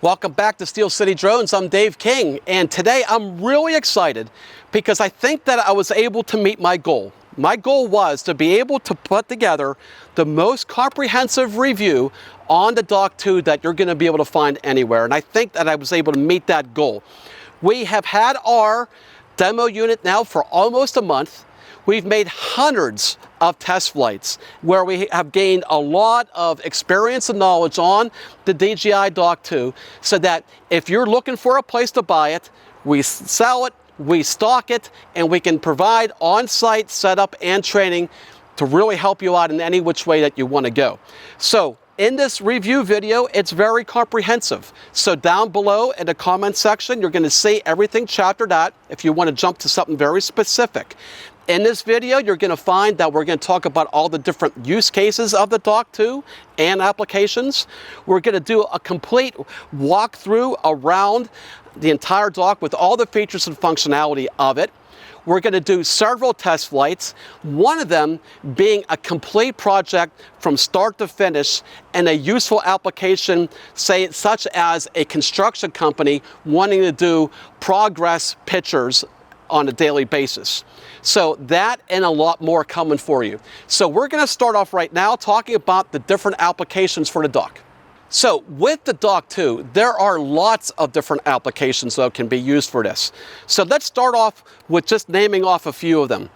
Welcome back to Steel City Drones. I'm Dave King, and today I'm really excited because I think that I was able to meet my goal. My goal was to be able to put together the most comprehensive review on the Dock 2 that you're going to be able to find anywhere, and I think that I was able to meet that goal. We have had our demo unit now for almost a month. We've made hundreds of test flights where we have gained a lot of experience and knowledge on the DJI Dock 2, so that if you're looking for a place to buy it, we sell it, we stock it, and we can provide on-site setup and training to really help you out in any which way that you want to go. So in this review video, it's very comprehensive. So down below in the comment section, you're going to see everything chaptered out if you want to jump to something very specific. In this video, you're going to find that we're going to talk about all the different use cases of the Dock 2 and applications. We're going to do a complete walkthrough around the entire Dock with all the features and functionality of it. We're going to do several test flights, one of them being a complete project from start to finish and a useful application, say such as a construction company wanting to do progress pictures on a daily basis. So that and a lot more coming for you. So we're going to start off right now talking about the different applications for the Dock. So with the Dock 2, there are lots of different applications that can be used for this. So let's start off with just naming off a few of them.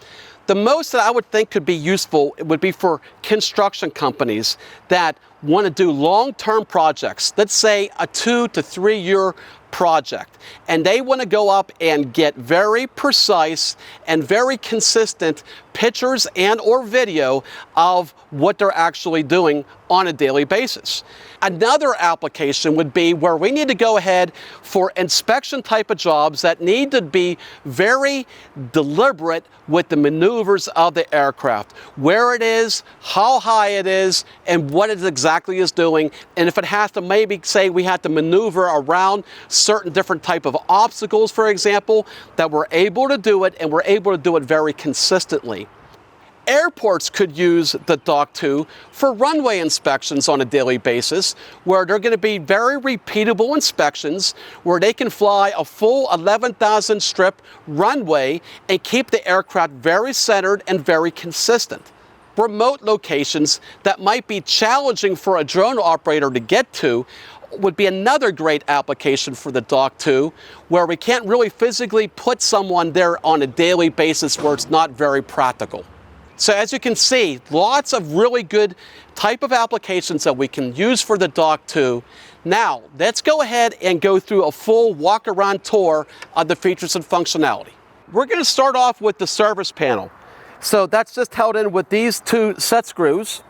The most that I would think could be useful would be for construction companies that want to do long-term projects, let's say a 2 to 3 year project, and they want to go up and get very precise and very consistent pictures and or video of what they're actually doing on a daily basis. Another application would be where we need to go ahead for inspection type of jobs that need to be very deliberate with the maneuvers of the aircraft, where it is, how high it is, and what it exactly is doing. And if it has to, maybe say we have to maneuver around certain different type of obstacles, for example, that we're able to do it, and we're able to do it very consistently. Airports could use the Dock 2 for runway inspections on a daily basis, where they're going to be very repeatable inspections, where they can fly a full 11,000 strip runway and keep the aircraft very centered and very consistent. Remote locations that might be challenging for a drone operator to get to would be another great application for the Dock 2, where we can't really physically put someone there on a daily basis where it's not very practical. So as you can see, lots of really good type of applications that we can use for the Dock 2. Now, let's go ahead and go through a full walk-around tour of the features and functionality. We're going to start off with the service panel. So that's just held in with these two set screws.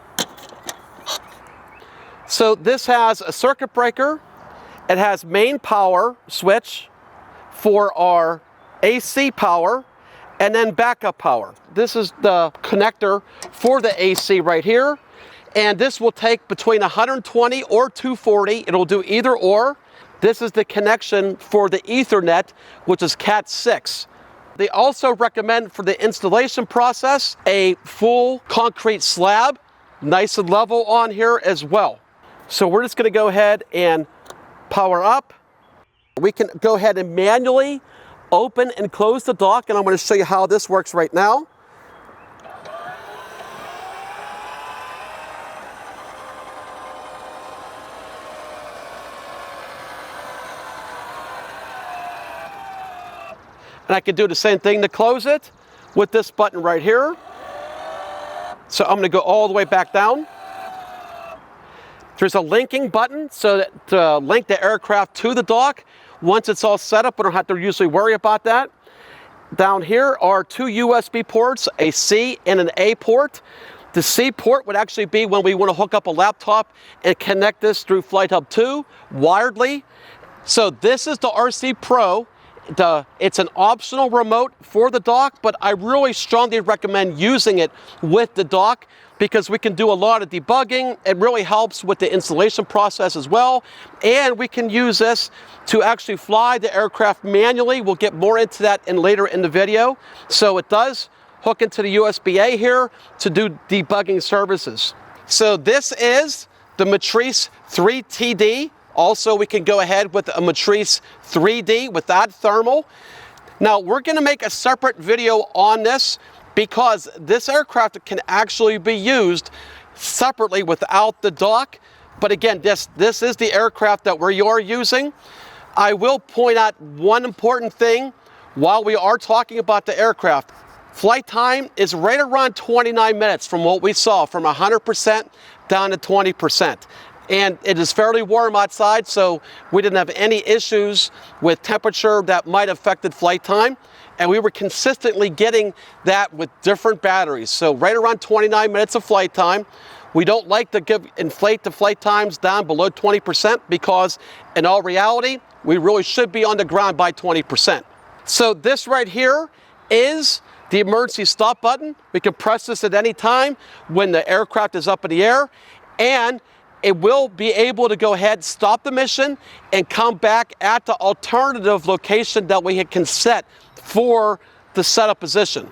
So this has a circuit breaker. It has main power switch for our AC power, and then backup power. This is the connector for the AC right here, and this will take between 120 or 240. It'll do either or. This is the connection for the Ethernet, which is Cat 6. They also recommend for the installation process a full concrete slab, nice and level on here as well. So we're just going to go ahead and power up. We can go ahead and manually open and close the dock, and I'm going to show you how this works right now. And I can do the same thing to close it with this button right here. So I'm going to go all the way back down. There's a linking button so that to link the aircraft to the dock. Once it's all set up, we don't have to usually worry about that. Down here are two USB ports, a C and an A port. The C port would actually be when we want to hook up a laptop and connect this through Flight Hub 2 wiredly. So this is the RC Pro. It's an optional remote for the dock, but I really strongly recommend using it with the dock because we can do a lot of debugging. It really helps with the installation process as well. And we can use this to actually fly the aircraft manually. We'll get more into that later in the video. So it does hook into the USB-A here to do debugging services. So this is the Matrice 3TD Also, we can go ahead with a Matrice 3D without thermal. Now, we're going to make a separate video on this because this aircraft can actually be used separately without the dock. But again, this is the aircraft that we are using. I will point out one important thing while we are talking about the aircraft. Flight time is right around 29 minutes from what we saw, from 100% down to 20%. And it is fairly warm outside, so we didn't have any issues with temperature that might have affected flight time. And we were consistently getting that with different batteries. So right around 29 minutes of flight time. We don't like to inflate the flight times down below 20% because in all reality, we really should be on the ground by 20%. So this right here is the emergency stop button. We can press this at any time when the aircraft is up in the air, and it will be able to go ahead, stop the mission, and come back at the alternative location that we can set for the setup position.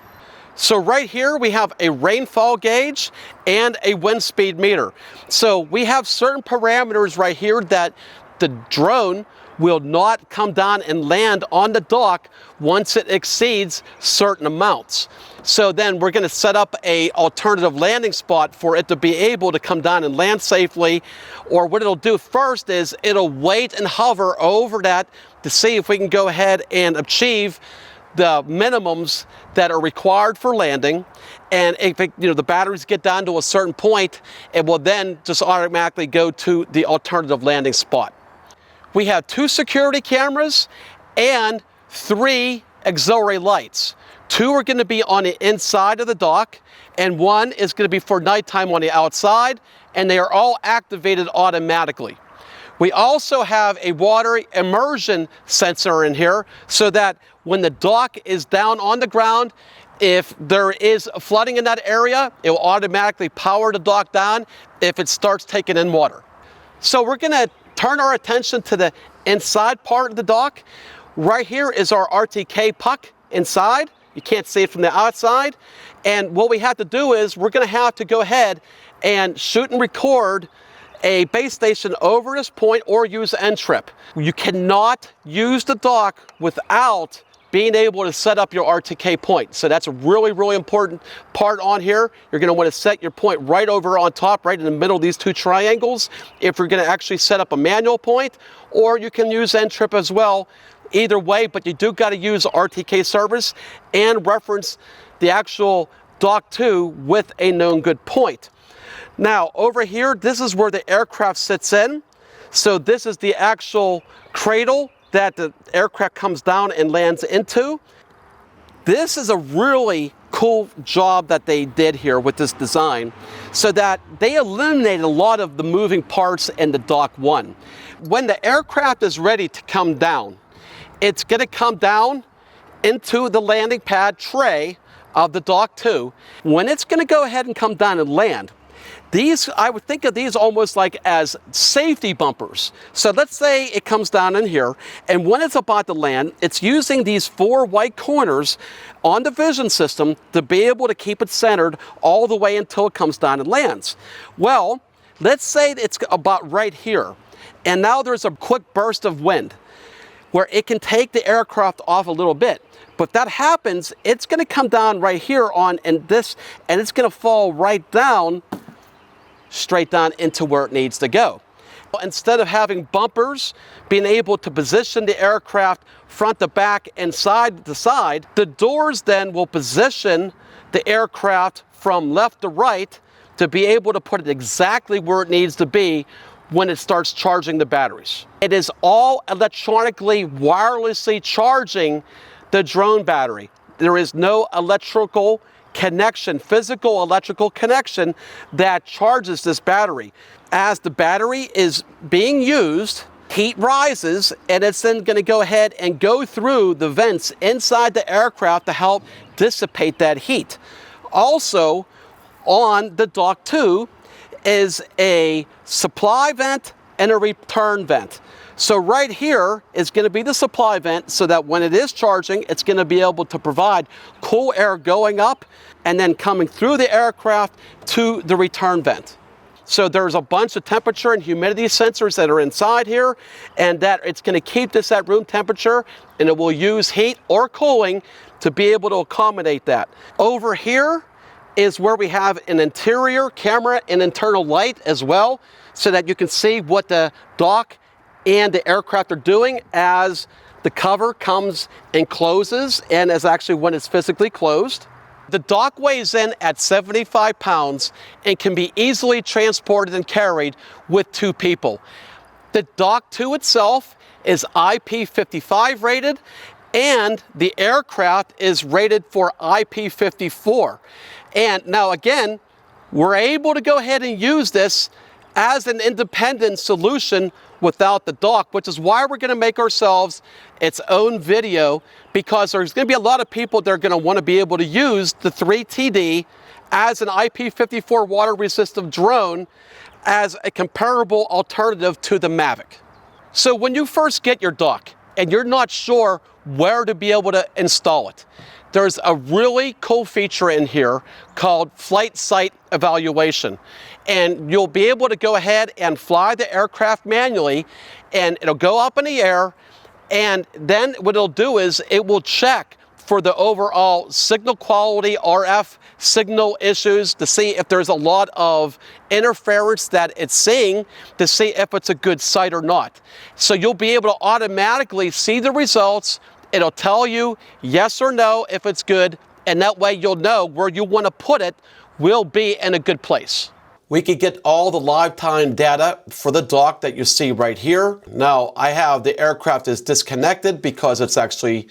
So right here we have a rainfall gauge and a wind speed meter. So we have certain parameters right here that the drone will not come down and land on the dock once it exceeds certain amounts. So then we're going to set up a alternative landing spot for it to be able to come down and land safely. Or what it'll do first is it'll wait and hover over that to see if we can go ahead and achieve the minimums that are required for landing. And if the batteries get down to a certain point, it will then just automatically go to the alternative landing spot. We have 2 security cameras and 3 auxiliary lights. 2 are going to be on the inside of the dock, and 1 is going to be for nighttime on the outside, and they are all activated automatically. We also have a water immersion sensor in here so that when the dock is down on the ground, if there is flooding in that area, it will automatically power the dock down if it starts taking in water. So we're going to turn our attention to the inside part of the dock. Right here is our RTK puck inside. You can't see it from the outside. And what we have to do is we're going to have to go ahead and shoot and record a base station over this point or use N-trip. You cannot use the dock without being able to set up your RTK point. So that's a really, really important part on here. You're going to want to set your point right over on top, right in the middle of these 2 triangles, if you're going to actually set up a manual point, or you can use N-trip as well. Either way, but you do got to use RTK service and reference the actual Dock 2 with a known good point. Now, over here, this is where the aircraft sits in. So this is the actual cradle that the aircraft comes down and lands into. This is a really cool job that they did here with this design, so that they eliminated a lot of the moving parts in the Dock 1. When the aircraft is ready to come down, it's going to come down into the landing pad tray of the Dock 2. When it's going to go ahead and come down and land, I would think of these almost like as safety bumpers. So let's say it comes down in here, and when it's about to land, it's using these 4 white corners on the vision system to be able to keep it centered all the way until it comes down and lands. Well, let's say it's about right here, and now there's a quick burst of wind where it can take the aircraft off a little bit. But that happens, it's going to come down right here and it's going to fall right down, straight down into where it needs to go. Instead of having bumpers, being able to position the aircraft front to back and side to side, the doors then will position the aircraft from left to right to be able to put it exactly where it needs to be when it starts charging the batteries. It is all electronically, wirelessly charging the drone battery. There is no electrical connection, physical electrical connection that charges this battery. As the battery is being used, heat rises, and it's then going to go ahead and go through the vents inside the aircraft to help dissipate that heat. Also, on the Dock 2 is a supply vent and a return vent. So right here is going to be the supply vent, so that when it is charging, it's going to be able to provide cool air going up and then coming through the aircraft to the return vent. So there's a bunch of temperature and humidity sensors that are inside here, and that it's going to keep this at room temperature, and it will use heat or cooling to be able to accommodate that. Over here is where we have an interior camera and internal light as well, so that you can see what the dock and the aircraft are doing as the cover comes and closes, and as actually when it's physically closed. The dock weighs in at 75 pounds and can be easily transported and carried with 2 people. The Dock 2 itself is IP55 rated, and the aircraft is rated for IP54. And now again, we're able to go ahead and use this as an independent solution without the dock, which is why we're going to make ourselves its own video, because there's going to be a lot of people that are going to want to be able to use the 3TD as an IP54 water resistant drone as a comparable alternative to the Mavic. So when you first get your dock and you're not sure where to be able to install it, there's a really cool feature in here called Flight Site Evaluation. And you'll be able to go ahead and fly the aircraft manually, and it'll go up in the air, and then what it'll do is it will check for the overall signal quality, RF signal issues, to see if there's a lot of interference that it's seeing, to see if it's a good site or not. So you'll be able to automatically see the results. It'll tell you yes or no if it's good, and that way you'll know where you want to put it will be in a good place. We could get all the live time data for the dock that you see right here. Now I have the aircraft is disconnected because it's actually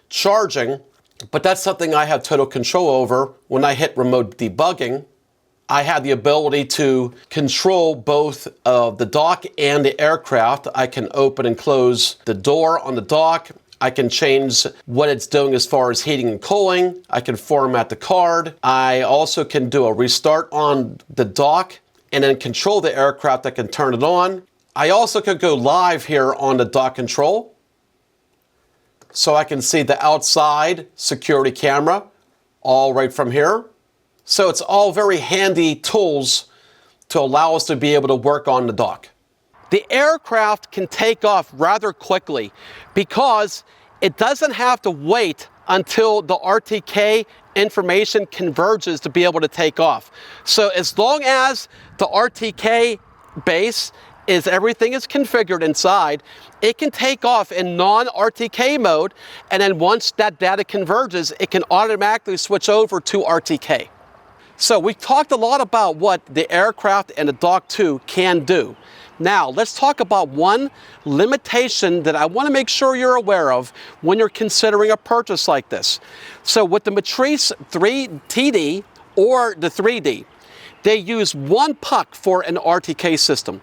charging, but that's something I have total control over. When I hit remote debugging, I have the ability to control both the dock and the aircraft. I can open and close the door on the dock. I can change what it's doing as far as heating and cooling. I can format the card. I also can do a restart on the dock and then control the aircraft. I can turn it on. I also could go live here on the dock control, so I can see the outside security camera all right from here. So it's all very handy tools to allow us to be able to work on the dock. The aircraft can take off rather quickly because it doesn't have to wait until the RTK information converges to be able to take off. So as long as the RTK base is everything is configured inside, it can take off in non-RTK mode, and then once that data converges, it can automatically switch over to RTK. So we've talked a lot about what the aircraft and the Dock 2 can do. Now, let's talk about one limitation that I want to make sure you're aware of when you're considering a purchase like this. So with the Matrice 3TD or the 3D, they use one puck for an RTK system.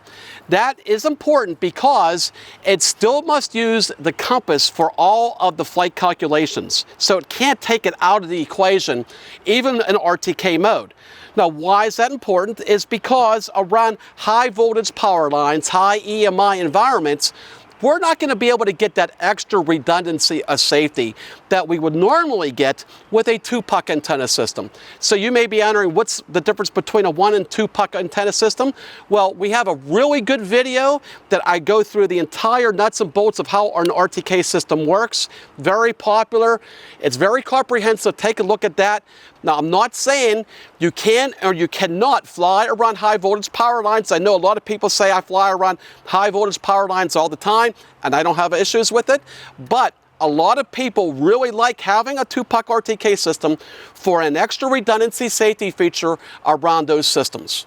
That is important because it still must use the compass for all of the flight calculations. So it can't take it out of the equation, even in RTK mode. Now, why is that important? Is because around high voltage power lines, high EMI environments, we're not going to be able to get that extra redundancy of safety that we would normally get with a 2-puck antenna system. So you may be wondering, what's the difference between a 1 and 2-puck antenna system? Well, we have a really good video that I go through the entire nuts and bolts of how an RTK system works. Very popular. It's very comprehensive. Take a look at that. Now, I'm not saying you can or you cannot fly around high voltage power lines. I know a lot of people say I fly around high voltage power lines all the time, and I don't have issues with it. But a lot of people really like having a 2-puck RTK system for an extra redundancy safety feature around those systems.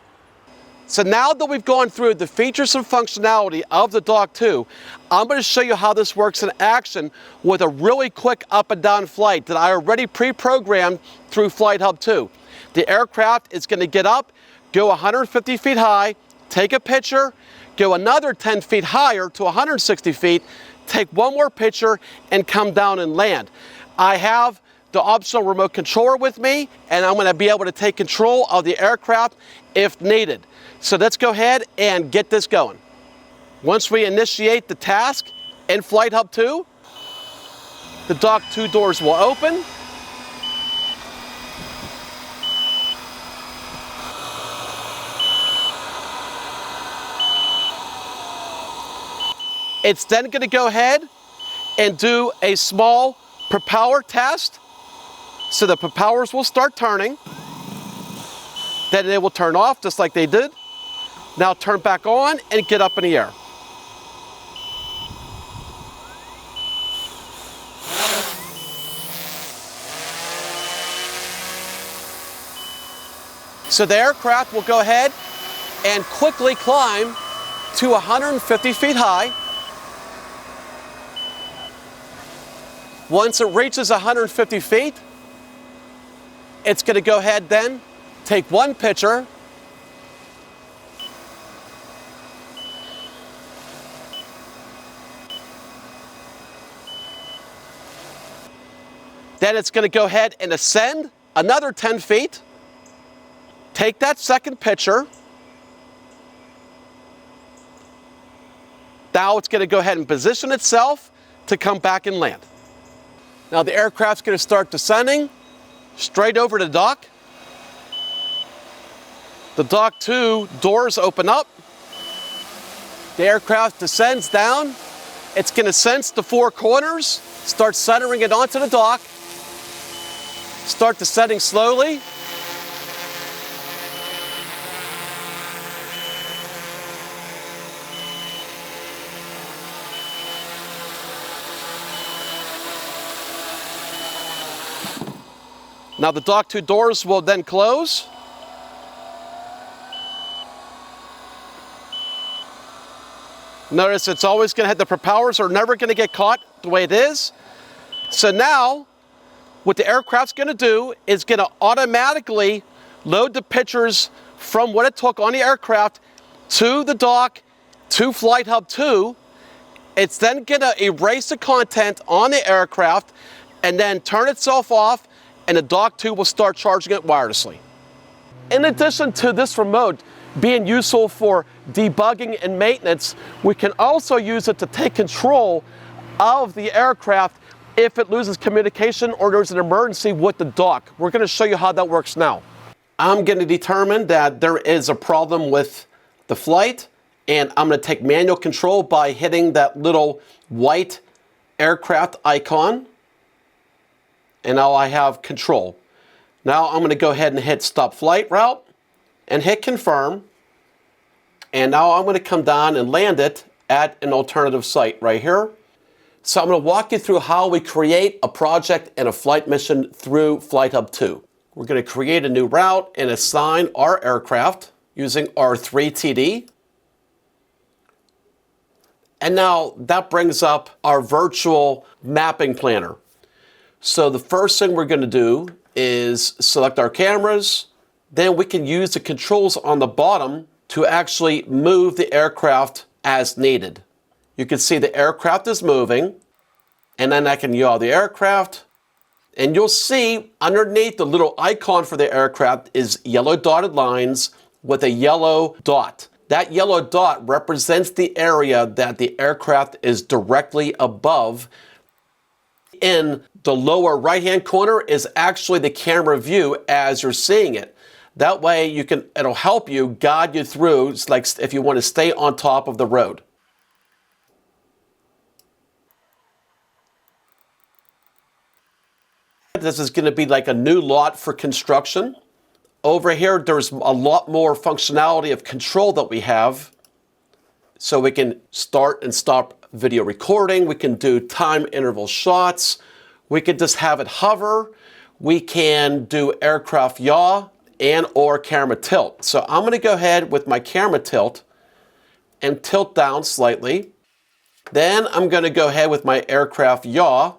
So now that we've gone through the features and functionality of the Dock 2, I'm going to show you how this works in action with a really quick up and down flight that I already pre-programmed through Flight Hub 2. The aircraft is going to get up, go 150 feet high, take a picture, go another 10 feet higher to 160 feet, take one more picture, and come down and land. I have the optional remote controller with me, and I'm going to be able to take control of the aircraft if needed. So let's go ahead and get this going. Once we initiate the task in Flight Hub 2, the Dock 2 doors will open. It's then going to go ahead and do a small propeller test. So the propellers will start turning. Then they will turn off just like they did. Now turn back on and get up in the air. So the aircraft will go ahead and quickly climb to 150 feet high. Once it reaches 150 feet, it's going to go ahead then, take one picture, then it's going to go ahead and ascend another 10 feet, take that second picture. Now it's going to go ahead and position itself to come back and land. Now the aircraft's going to start descending straight over the dock. The dock 2 doors open up. The aircraft descends down. It's going to sense the 4 corners, start centering it onto the dock, start descending slowly. Now the dock 2 doors will then close. Notice it's always going to have the propellers are never going to get caught the way it is. So now what the aircraft's going to do is going to automatically load the pictures from what it took on the aircraft to the dock to Flight Hub 2. It's then going to erase the content on the aircraft and then turn itself off, and the Dock 2 will start charging it wirelessly. In addition to this remote being useful for debugging and maintenance, we can also use it to take control of the aircraft if it loses communication or there's an emergency with the dock. We're going to show you how that works now. I'm going to determine that there is a problem with the flight, and I'm going to take manual control by hitting that little white aircraft icon. And now I have control. Now I'm going to go ahead and hit stop flight route and hit confirm. And now I'm going to come down and land it at an alternative site right here. So I'm going to walk you through how we create a project and a flight mission through Flight Hub 2. We're going to create a new route and assign our aircraft using our 3TD. And now that brings up our virtual mapping planner. So the first thing we're going to do is select our cameras. Then we can use the controls on the bottom to actually move the aircraft as needed. You can see the aircraft is moving, and then I can yaw the aircraft. And you'll see underneath the little icon for the aircraft is yellow dotted lines with a yellow dot. That yellow dot represents the area that the aircraft is directly above. In the lower right-hand corner is actually the camera view as you're seeing it. That way it'll help you guide you through, like if you want to stay on top of the road. This is going to be like a new lot for construction. Over here, there's a lot more functionality of control that we have. So we can start and stop video recording. We can do time interval shots. We can just have it hover. We can do aircraft yaw and or camera tilt. So I'm going to go ahead with my camera tilt and tilt down slightly. Then I'm going to go ahead with my aircraft yaw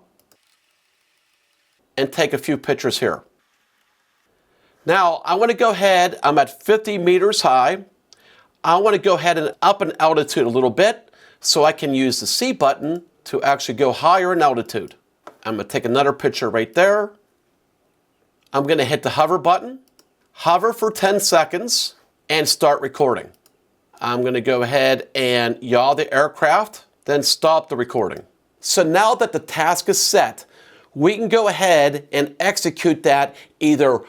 and take a few pictures here. Now I want to go ahead, I'm at 50 meters high. I want to go ahead and up in altitude a little bit so I can use the C button to actually go higher in altitude. I'm going to take another picture right there. I'm going to hit the hover button, hover for 10 seconds, and start recording. I'm going to go ahead and yaw the aircraft, then stop the recording. So now that the task is set, we can go ahead and execute that either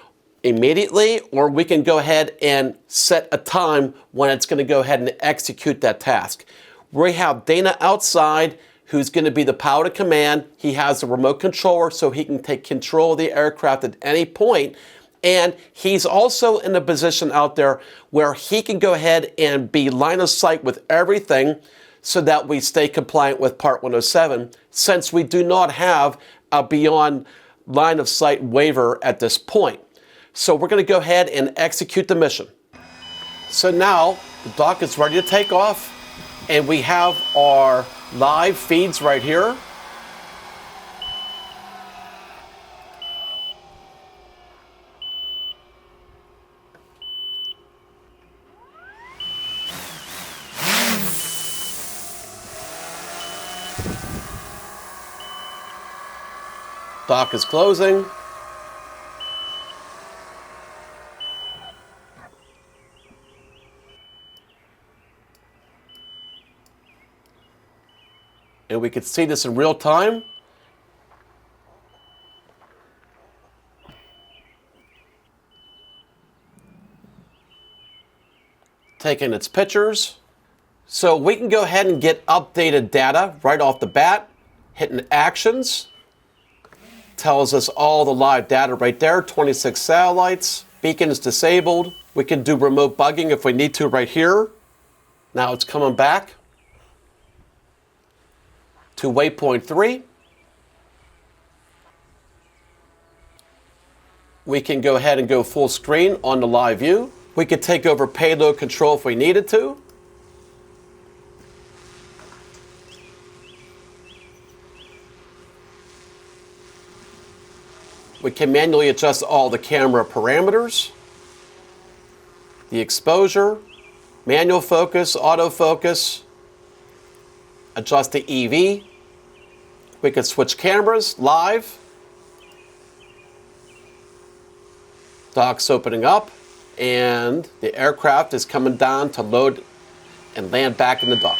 immediately, or we can go ahead and set a time when it's going to go ahead and execute that task. We have Dana outside, who's going to be the pilot of command. He has the remote controller, so he can take control of the aircraft at any point. And he's also in a position out there where he can go ahead and be line of sight with everything so that we stay compliant with Part 107, since we do not have a beyond line of sight waiver at this point. So we're going to go ahead and execute the mission. So now the dock is ready to take off, and we have our live feeds right here. Dock is closing. And we can see this in real time. Taking its pictures. So we can go ahead and get updated data right off the bat. Hitting actions. Tells us all the live data right there, 26 satellites. Beacon is disabled. We can do remote bugging if we need to right here. Now it's coming back to waypoint 3. We can go ahead and go full screen on the live view. We could take over payload control if we needed to. We can manually adjust all the camera parameters, the exposure, manual focus, autofocus, adjust the EV. We can switch cameras live. Dock's opening up, and the aircraft is coming down to load and land back in the dock.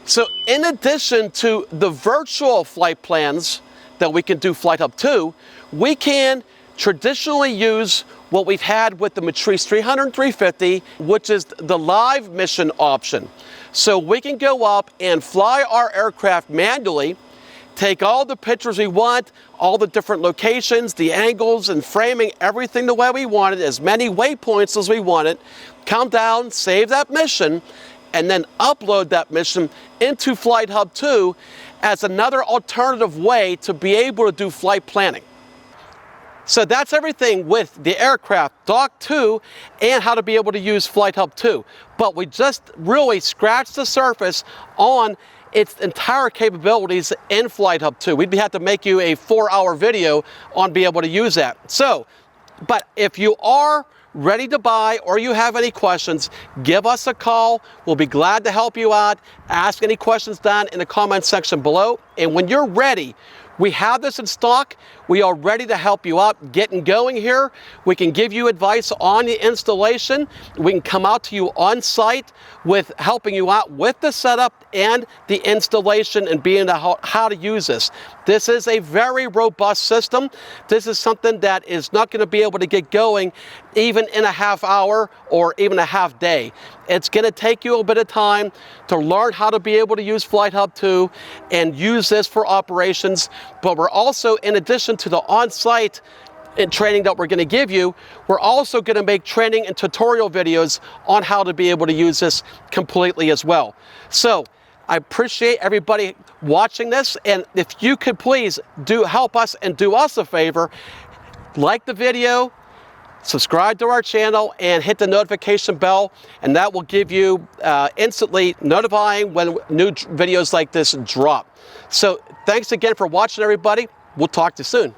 So in addition to the virtual flight plans that we can do flight hub to, we can traditionally use what we've had with the Matrice 300 and 350, which is the live mission option. So we can go up and fly our aircraft manually, take all the pictures we want, all the different locations, the angles and framing, everything the way we want it, as many waypoints as we want it, come down, save that mission, and then upload that mission into Flight Hub 2 as another alternative way to be able to do flight planning. So that's everything with the aircraft Dock 2 and how to be able to use Flight Hub 2. But we just really scratched the surface on its entire capabilities in Flight Hub 2. We'd have to make you a 4-hour video on being able to use that. So, but if you are ready to buy or you have any questions, give us a call. We'll be glad to help you out. Ask any questions down in the comment section below. And when you're ready, we have this in stock. We are ready to help you out getting going here. We can give you advice on the installation. We can come out to you on site with helping you out with the setup and the installation and being how to use this. This is a very robust system. This is something that is not going to be able to get going even in a half hour or even a half day. It's going to take you a bit of time to learn how to be able to use Flight Hub 2 and use this for operations. But we're also, in addition to the on-site training that we're going to give you, we're also going to make training and tutorial videos on how to be able to use this completely as well. So I appreciate everybody watching this, and if you could please help us and do us a favor, like the video, subscribe to our channel, and hit the notification bell, and that will give you instantly notifying when new videos like this drop. So thanks again for watching, everybody. We'll talk to you soon.